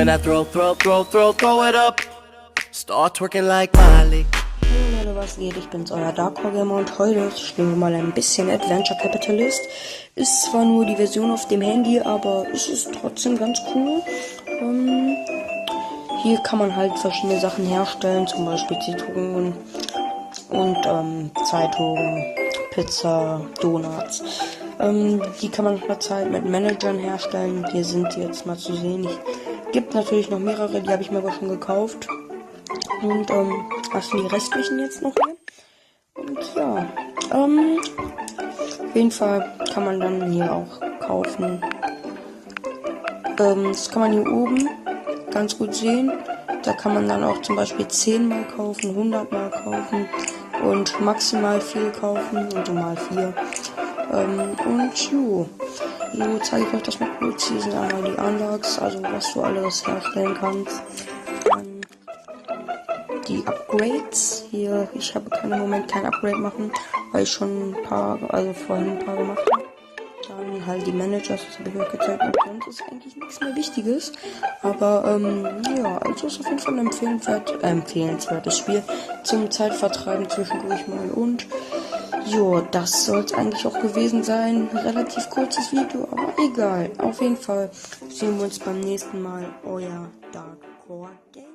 when I throw it up. Start twerking like Miley. Hey Leute, was geht? Ich bin's, euer Dark Horse Gamer und heute spielen wir mal ein bisschen Adventure Capitalist. Ist zwar nur die Version auf dem Handy, aber es ist trotzdem ganz cool. Hier kann man halt verschiedene Sachen herstellen, zum Beispiel Zitronen und Zeitungen, Pizza, Donuts. Die kann man nach einer Zeit mit Managern herstellen. Hier sind die jetzt mal zu sehen. Gibt natürlich noch mehrere, die habe ich mir aber schon gekauft. Und was sind die restlichen jetzt noch hier? Und ja, auf jeden Fall kann man dann hier auch kaufen. Das kann man hier oben ganz gut sehen. Da kann man dann auch zum Beispiel 10 mal kaufen, 100 mal kaufen und maximal 4 kaufen, also mal 4. Und so zeige ich euch das mal kurz. Hier sind einmal die Unlocks, also was du alles herstellen kannst. Die Upgrades hier, ich habe im Moment kein Upgrade machen, weil ich schon vorhin ein paar gemacht habe. Dann halt die Managers, das habe ich euch gezeigt, und sonst ist eigentlich nichts mehr Wichtiges. Aber ja, also ist auf jeden Fall ein empfehlenswertes Spiel zum Zeitvertreiben zwischendurch mal. Und jo, das soll es eigentlich auch gewesen sein. Relativ kurzes Video, aber egal. Auf jeden Fall sehen wir uns beim nächsten Mal. Euer Dark Horse Gamer.